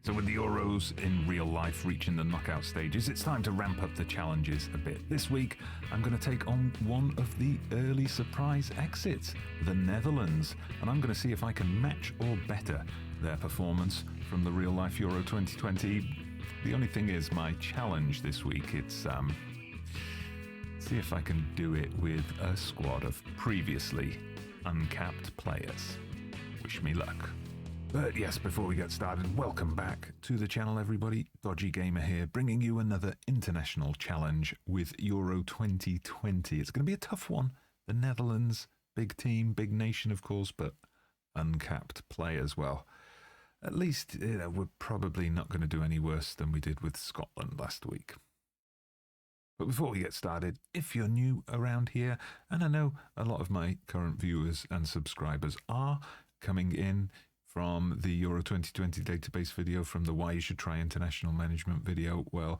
So with the Euros in real life reaching the knockout stages, it's time to ramp up the challenges a bit. This week, I'm going to take on one of the early surprise exits, the Netherlands, and I'm going to see if I can match or better their performance from the real life Euro 2020. The only thing is, my challenge this week, it's see if I can do it with a squad of previously uncapped players. Wish me luck. But yes, before we get started, welcome back to the channel, everybody. Dodgy Gamer here, bringing you another international challenge with Euro 2020. It's going to be a tough one. The Netherlands, big team, big nation, of course, but uncapped players. Well, at least we're probably not going to do any worse than we did with Scotland last week. But before we get started, if you're new around here, and I know a lot of my current viewers and subscribers are coming in from the Euro 2020 database video, from the Why You Should Try International Management video, well,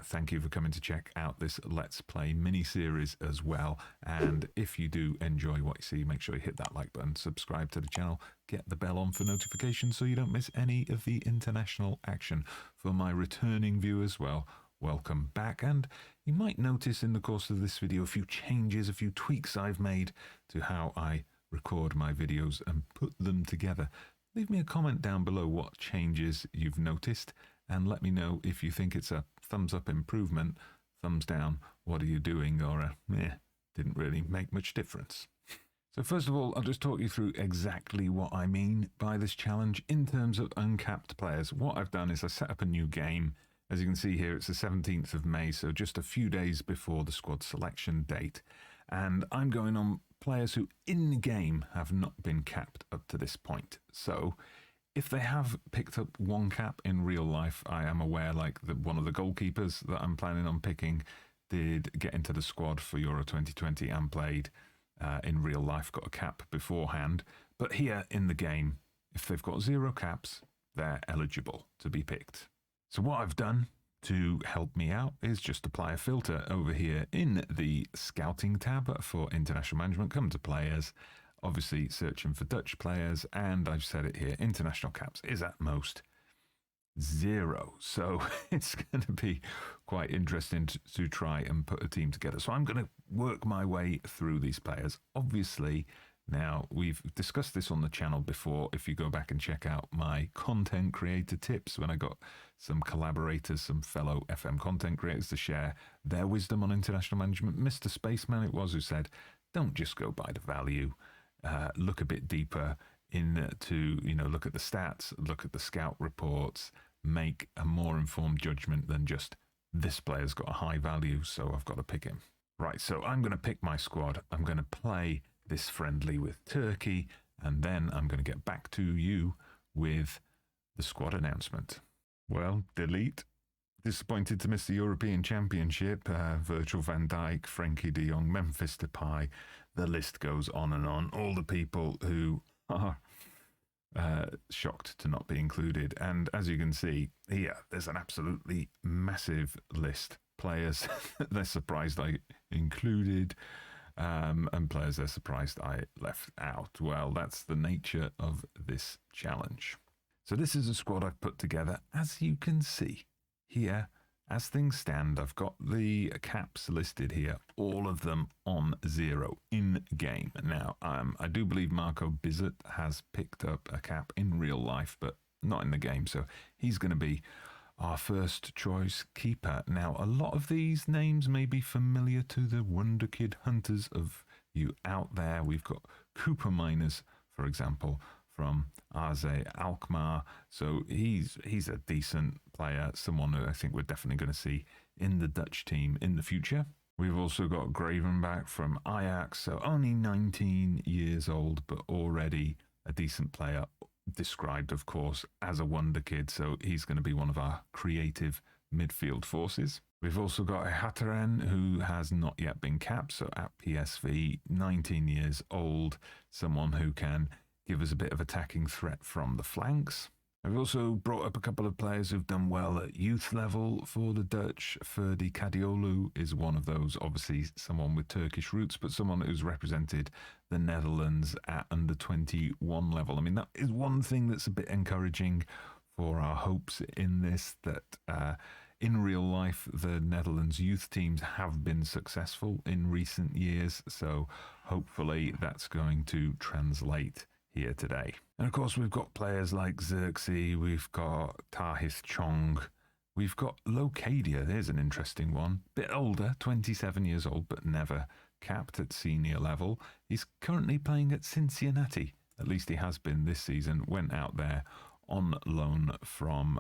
thank you for coming to check out this Let's Play mini-series as well. And if you do enjoy what you see, make sure you hit that like button, subscribe to the channel, get the bell on for notifications so you don't miss any of the international action. For my returning viewers, well, welcome back. And you might notice in the course of this video a few changes, a few tweaks I've made to how I record my videos and put them together. Leave me a comment down below what changes you've noticed, and let me know if you think it's a thumbs up improvement, thumbs down, what are you doing, or didn't really make much difference. So first of all, I'll just talk you through exactly what I mean by this challenge in terms of uncapped players. What I've done is I set up a new game. As you can see here, it's the 17th of May, so just a few days before the squad selection date. And I'm going on players who in the game have not been capped up to this point. So if they have picked up one cap in real life, I am aware, like one of the goalkeepers that I'm planning on picking did get into the squad for Euro 2020 and played in real life, got a cap beforehand. But here in the game, if they've got 0 caps, they're eligible to be picked. So what I've done to help me out is just apply a filter over here in the scouting tab for international management. Come to players, obviously searching for Dutch players, and I've set it here, international caps is at most 0. So it's going to be quite interesting to try and put a team together. So I'm going to work my way through these players. Obviously, now, we've discussed this on the channel before. If you go back and check out my content creator tips, when I got some collaborators, some fellow FM content creators to share their wisdom on international management. Mr. Spaceman it was who said, don't just go by the value, look a bit deeper into, look at the stats, look at the scout reports, make a more informed judgment than just this player's got a high value, so I've got to pick him. Right, so I'm going to pick my squad. I'm going to play this friendly with Turkey, and then I'm going to get back to you with the squad announcement. Well, delete. Disappointed to miss the European Championship. Virgil van Dijk, Frankie de Jong, Memphis Depay. The list goes on and on. All the people who are shocked to not be included. And as you can see here, there's an absolutely massive list. Players they're surprised I included. And players they're surprised I left out. Well, that's the nature of this challenge. So this is a squad I've put together. As you can see here, as things stand, I've got the caps listed here, all of them on 0 in game. Now, I do believe Marco Bizzet has picked up a cap in real life, but not in the game. So he's going to be our first choice keeper. Now, a lot of these names may be familiar to the Wonder Kid hunters of you out there. We've got Cooper Miners, for example, from AZ Alkmaar. So he's a decent player, someone who I think we're definitely going to see in the Dutch team in the future. We've also got Gravenbach from Ajax, so only 19 years old, but already a decent player. Described, of course, as a wonder kid, so he's going to be one of our creative midfield forces. We've also got a Hatteren who has not yet been capped, so at PSV, 19 years old, someone who can give us a bit of attacking threat from the flanks. I've also brought up a couple of players who've done well at youth level for the Dutch. Ferdi Kadiolu is one of those, obviously someone with Turkish roots, but someone who's represented the Netherlands at under 21 level. I mean, that is one thing that's a bit encouraging for our hopes in this, that in real life the Netherlands youth teams have been successful in recent years, so hopefully that's going to translate here today. And of course we've got players like Xerxes, we've got Tahith Chong, we've got Locadia. There's an interesting one, bit older, 27 years old, but never capped at senior level. He's currently playing at Cincinnati, at least he has been this season. Went out there on loan from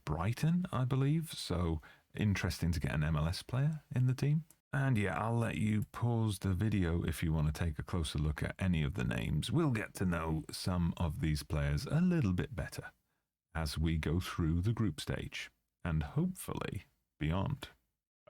Brighton, I believe, so interesting to get an MLS player in the team. And yeah, I'll let you pause the video if you want to take a closer look at any of the names. We'll get to know some of these players a little bit better as we go through the group stage and hopefully beyond.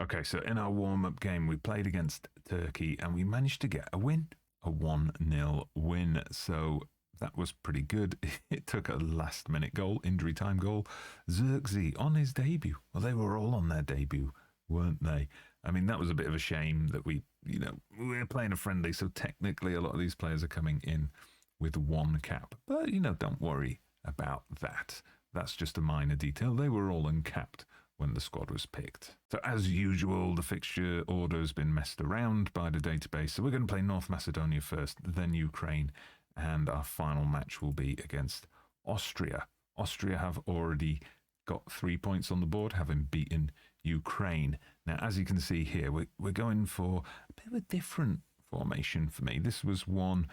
Okay, so in our warm-up game, we played against Turkey and we managed to get a win, a 1-0 win. So that was pretty good. It took a last-minute goal, injury time goal. Xerxes on his debut. Well, they were all on their debut, weren't they? I mean, that was a bit of a shame that we're playing a friendly, so technically a lot of these players are coming in with one cap. But, don't worry about that. That's just a minor detail. They were all uncapped when the squad was picked. So as usual, the fixture order has been messed around by the database. So we're going to play North Macedonia first, then Ukraine, and our final match will be against Austria. Austria have already got 3 points on the board, having beaten Ukraine. Now, as you can see here, we're going for a bit of a different formation for me. This was one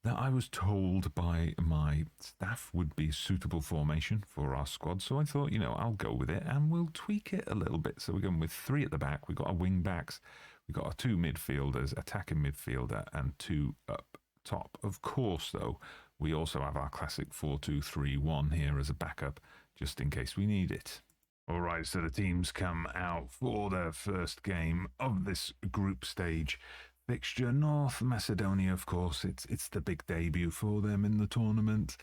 that I was told by my staff would be a suitable formation for our squad. So I thought, I'll go with it and we'll tweak it a little bit. So we're going with 3 at the back. We've got our wing backs. We've got our 2 midfielders, attacking midfielder, and 2 up top. Of course, though, we also have our classic 4-2-3-1 here as a backup, just in case we need it. All right, so the teams come out for their first game of this group stage fixture. North Macedonia, of course, it's the big debut for them in the tournament.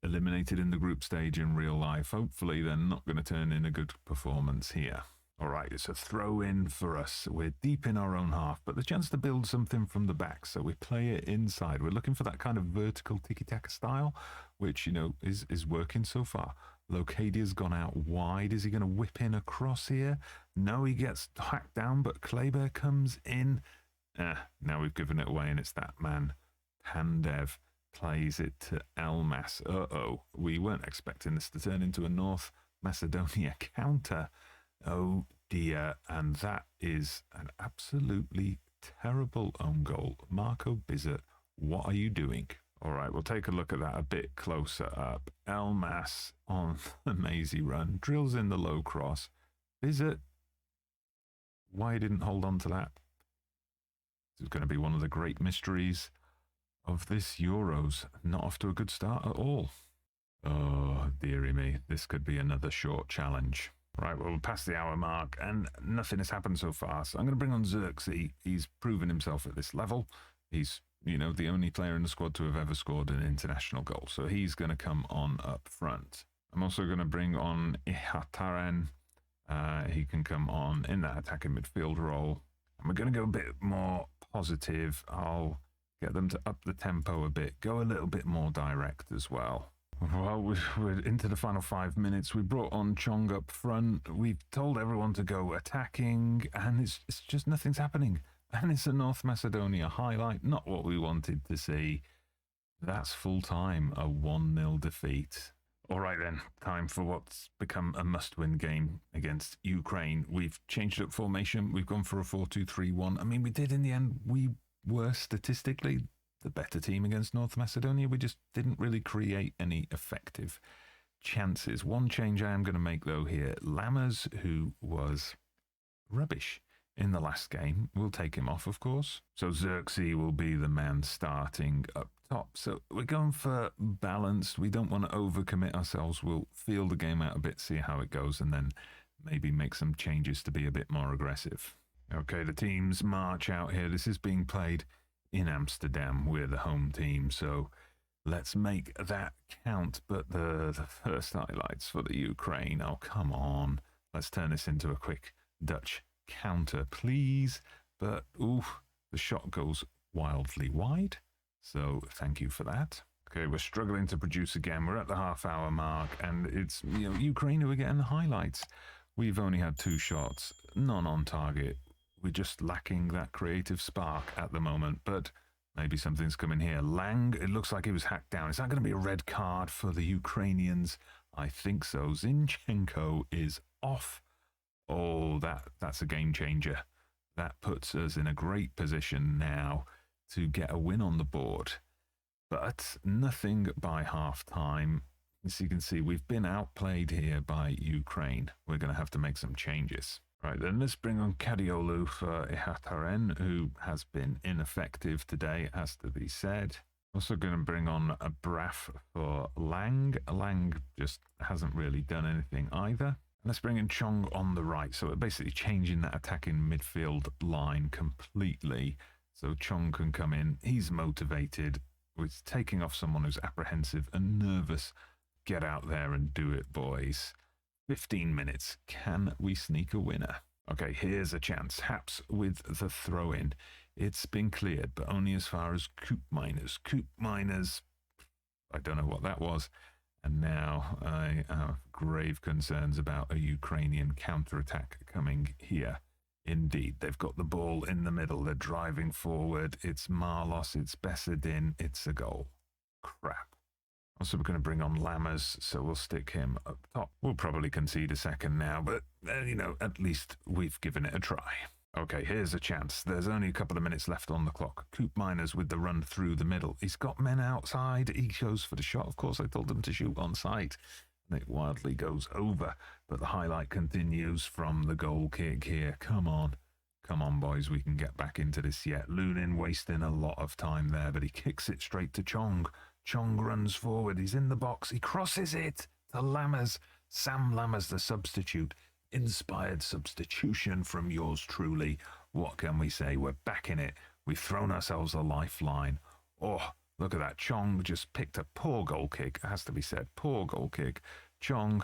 Eliminated in the group stage in real life. Hopefully they're not going to turn in a good performance here. All right, it's a throw in for us. We're deep in our own half, but the chance to build something from the back, so we play it inside. We're looking for that kind of vertical tiki-taka style, which, is working so far. Locadia's gone out wide. Is he going to whip in across here? No, he gets hacked down, but Kleber comes in. Now we've given it away, and it's that man, Pandev, plays it to Elmas. We weren't expecting this to turn into a North Macedonia counter. Oh dear, and that is an absolutely terrible own goal. Marco Bizzett, what are you doing? All right, we'll take a look at that a bit closer up. Elmas on the mazy run, drills in the low cross. Bizzett, why didn't hold on to that? This is going to be one of the great mysteries of this Euros. Not off to a good start at all. Oh, dearie me, this could be another short challenge. Right, well, we're past the hour mark and nothing has happened so far. So I'm going to bring on Xerxes. He's proven himself at this level. He's, the only player in the squad to have ever scored an international goal. So he's going to come on up front. I'm also going to bring on Ihataren. He can come on in that attacking midfield role. And we're going to go a bit more positive. I'll get them to up the tempo a bit, go a little bit more direct as well. Well, we're into the final 5 minutes. We brought on Chong up front. We've told everyone to go attacking, and it's just nothing's happening. And it's a North Macedonia highlight, not what we wanted to see. That's full time, a 1-0 defeat. All right then, time for what's become a must-win game against Ukraine. We've changed up formation. We've gone for a 4-2-3-1. I mean, we did in the end. We were statistically the better team against North Macedonia. We just didn't really create any effective chances. One change I am going to make, though, here. Lammers, who was rubbish in the last game, we'll take him off, of course. So Xerxes will be the man starting up top. So we're going for balance. We don't want to overcommit ourselves. We'll feel the game out a bit, see how it goes, and then maybe make some changes to be a bit more aggressive. Okay, the teams march out here. This is being played in Amsterdam. We're the home team, so let's make that count. But the first highlights for the Ukraine. Oh, come on. Let's turn this into a quick Dutch counter, please. But, ooh, the shot goes wildly wide. So thank you for that. Okay, we're struggling to produce again. We're at the half-hour mark, and it's, Ukraine who are getting the highlights. We've only had 2 shots, none on target. We're just lacking that creative spark at the moment, but maybe something's coming here. Lang, it looks like he was hacked down. Is that going to be a red card for the Ukrainians? I think so. Zinchenko is off. Oh, that's a game changer. That puts us in a great position now to get a win on the board. But nothing by half-time. As you can see, we've been outplayed here by Ukraine. We're going to have to make some changes. Right, then let's bring on Kadiolu for Ihataren, who has been ineffective today, it has to be said. Also going to bring on a Braff for Lang. Lang just hasn't really done anything either. Let's bring in Chong on the right. So we're basically changing that attacking midfield line completely. So Chong can come in. He's motivated. With taking off someone who's apprehensive and nervous. Get out there and do it, boys. 15 minutes. Can we sneak a winner? Okay, here's a chance. Haps with the throw-in. It's been cleared, but only as far as Coop Miners. Coop Miners, I don't know what that was. And now I have grave concerns about a Ukrainian counterattack coming here. Indeed, they've got the ball in the middle. They're driving forward. It's Marlos. It's Bessedin. It's a goal. Crap. Also, we're going to bring on Lammers, so we'll stick him up top. We'll probably concede a second now, but, at least we've given it a try. Okay, here's a chance. There's only a couple of minutes left on the clock. Coop Miners with the run through the middle. He's got men outside. He goes for the shot. Of course, I told him to shoot on sight. And it wildly goes over, but the highlight continues from the goal kick here. Come on, boys, we can get back into this yet. Lunin wasting a lot of time there, but he kicks it straight to Chong. Chong runs forward, he's in the box, he crosses it to Lammers. Sam Lammers, the substitute. Inspired substitution from yours truly. What can we say? We're back in it. We've thrown ourselves a lifeline. Oh, look at that. Chong just picked a poor goal kick. It has to be said. Poor goal kick. Chong,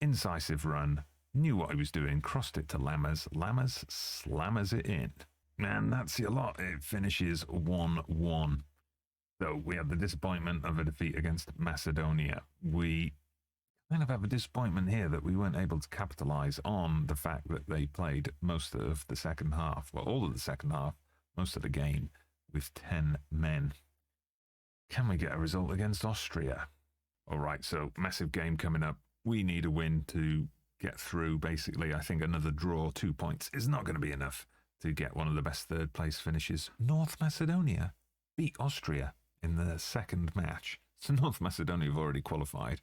incisive run. Knew what he was doing. Crossed it to Lammers. Lammers slammers it in. And that's your lot. It finishes 1-1. So we have the disappointment of a defeat against Macedonia. We kind of have a disappointment here that we weren't able to capitalise on the fact that they played most of the second half. Well, all of the second half, most of the game, with 10 men. Can we get a result against Austria? All right, so massive game coming up. We need a win to get through, basically. I think another draw, 2 points, is not going to be enough to get one of the best third-place finishes. North Macedonia beat Austria in the second match. So North Macedonia have already qualified.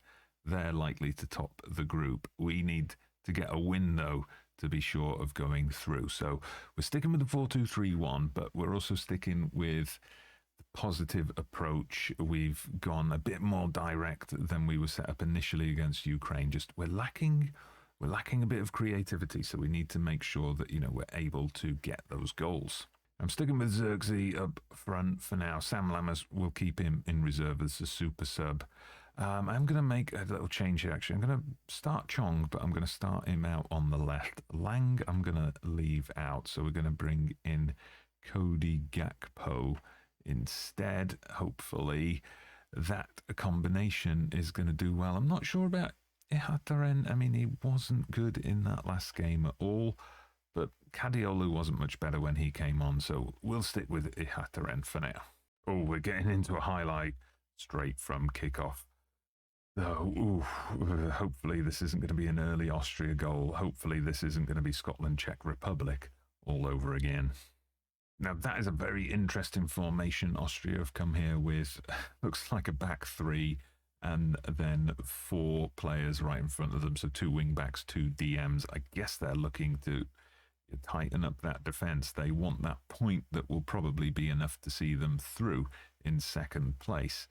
They're likely to top the group. We need to get a win, though, to be sure of going through. So we're sticking with the 4-2-3-1, but we're also sticking with the positive approach. We've gone a bit more direct than we were set up initially against Ukraine. Just we're lacking a bit of creativity, so we need to make sure that, we're able to get those goals. I'm sticking with Xerxes up front for now. Sam Lammers will keep him in reserve as a super sub. I'm going to make a little change here, actually. I'm going to start Chong, but I'm going to start him out on the left. Lang, I'm going to leave out. So we're going to bring in Cody Gakpo instead. Hopefully that combination is going to do well. I'm not sure about Ihataren. I mean, he wasn't good in that last game at all. But Kadiolu wasn't much better when he came on, so we'll stick with Ihataren for now. Oh, we're getting into a highlight straight from kickoff. Oh, hopefully this isn't going to be an early Austria goal. Hopefully this isn't going to be Scotland, Czech Republic all over again. Now that is a very interesting formation Austria have come here with. Looks like a back three and then 4 players right in front of them. So 2 wing backs, 2 DMs. I guess they're looking to tighten up that defence. They want that point that will probably be enough to see them through in second place.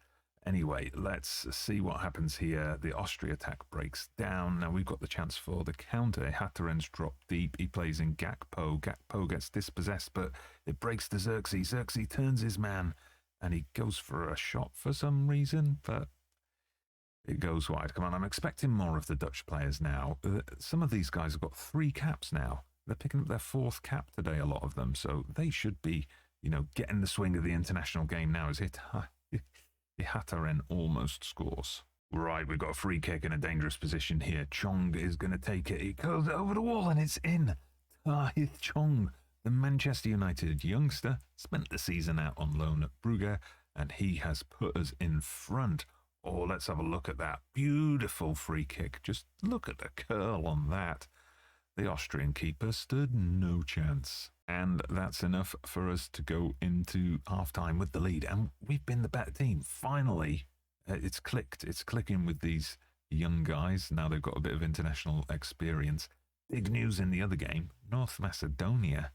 Anyway, let's see what happens here. The Austria attack breaks down. Now we've got the chance for the counter. Hataren's dropped deep. He plays in Gakpo. Gakpo gets dispossessed, but it breaks to Xerxes. Xerxes turns his man and he goes for a shot for some reason, but it goes wide. Come on, I'm expecting more of the Dutch players now. Some of these guys have got 3 caps now. They're picking up their 4th cap today, a lot of them. So they should be, getting the swing of the international game now. Is it? Ihataren almost scores. Right, we've got a free kick in a dangerous position here. Chong is going to take it. He curls it over the wall and it's in. Tahith Chong, the Manchester United youngster, spent the season out on loan at Brugge, and he has put us in front. Oh, let's have a look at that. Beautiful free kick. Just look at the curl on that. The Austrian keeper stood no chance. And that's enough for us to go into half-time with the lead. And we've been the better team. Finally, it's clicked. It's clicking with these young guys. Now they've got a bit of international experience. Big news in the other game. North Macedonia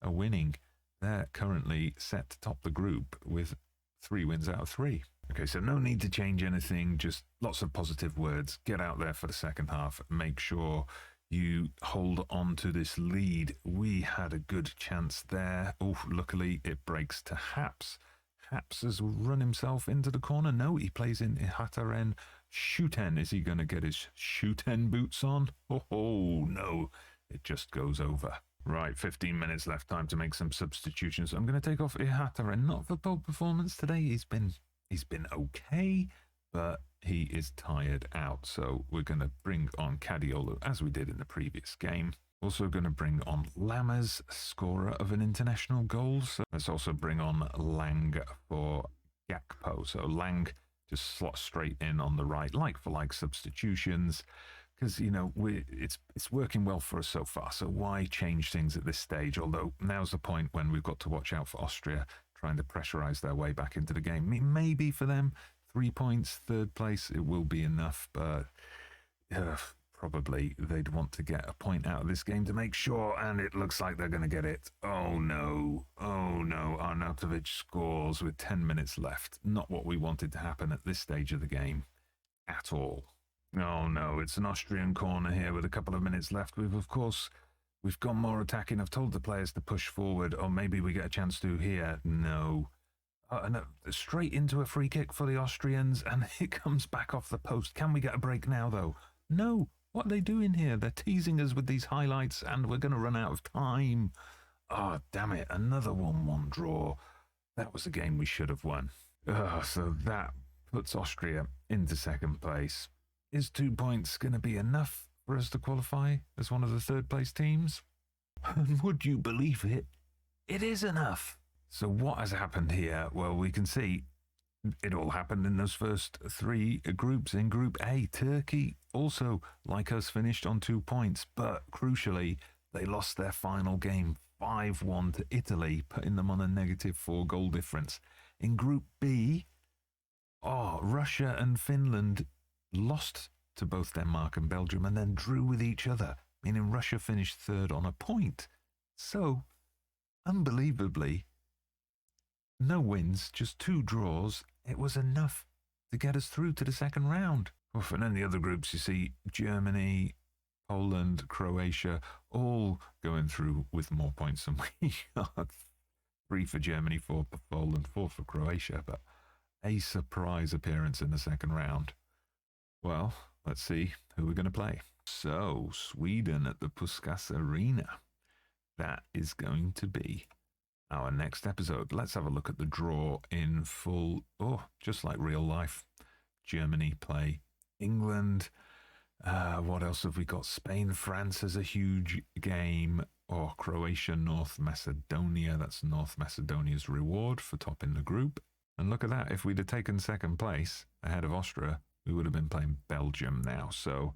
are winning. They're currently set to top the group with 3 wins out of 3. Okay, so no need to change anything. Just lots of positive words. Get out there for the second half. Make sure you hold on to this lead. We had a good chance there. Oh, luckily it breaks to Haps. Haps has run himself into the corner. No, he plays in Ihataren. Shooten, is he going to get his Shooten boots on? Oh, no, it just goes over. Right, 15 minutes left, time to make some substitutions. I'm going to take off Ihataren, not for poor performance today. He's been okay, but he is tired out. So we're going to bring on Kadiolu as we did in the previous game. Also going to bring on Lammers, scorer of an international goal. So let's also bring on Lang for Gakpo. So Lang just slots straight in on the right, like for like substitutions, because, you know, it's working well for us so far. So why change things at this stage? Although now's the point when we've got to watch out for Austria trying to pressurize their way back into the game. Maybe for them, 3 points, 3rd place, it will be enough, but probably they'd want to get a point out of this game to make sure, and it looks like they're going to get it. Oh no, Arnautovic scores with 10 minutes left. Not what we wanted to happen at this stage of the game at all. Oh no, it's an Austrian corner here with a couple of minutes left. We've gone more attacking. I've told the players to push forward, or maybe we get a chance to here. No. No, straight into a free kick for the Austrians, and it comes back off the post. Can we get a break now, though? No. What are they doing here? They're teasing us with these highlights, and we're going to run out of time. Oh, damn it. Another 1-1 draw. That was a game we should have won. So that puts Austria into 2nd place. Is 2 points going to be enough for us to qualify as one of the 3rd place teams? And would you believe it? It is enough. So what has happened here? Well, we can see it all happened in those first 3 groups. In Group A, Turkey also, like us, finished on 2 points, but crucially, they lost their final game 5-1 to Italy, putting them on a -4 goal difference. In Group B, Russia and Finland lost to both Denmark and Belgium and then drew with each other, meaning Russia finished 3rd on a point. So, unbelievably, no wins, just 2 draws. It was enough to get us through to the 2nd round. And then the other groups, you see Germany, Poland, Croatia, all going through with more points than we got. 3 for Germany, 4 for Poland, 4 for Croatia, but a surprise appearance in the 2nd round. Well, let's see who we're going to play. So, Sweden at the Puskas Arena. That is going to be our next episode. Let's have a look at the draw in full. Oh, just like real life. Germany play England. What else have we got? Spain, France is a huge game. Croatia, North Macedonia. That's North Macedonia's reward for topping the group. And look at that. If we'd have taken 2nd place ahead of Austria, we would have been playing Belgium now. So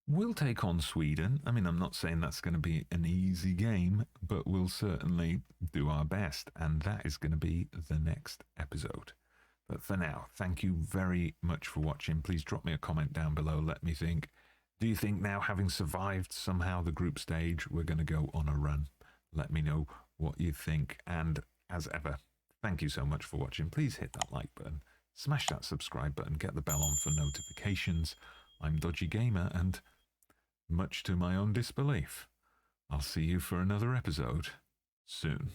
we'll take on Sweden. I mean, I'm not saying that's going to be an easy game, but we'll certainly do our best. And that is going to be the next episode. But for now, thank you very much for watching. Please drop me a comment down below. Let me think. Do you think now, having survived somehow the group stage, we're going to go on a run? Let me know what you think. And as ever, thank you so much for watching. Please hit that like button. Smash that subscribe button, get the bell on for notifications. I'm Dodgy Gamer, and much to my own disbelief, I'll see you for another episode soon.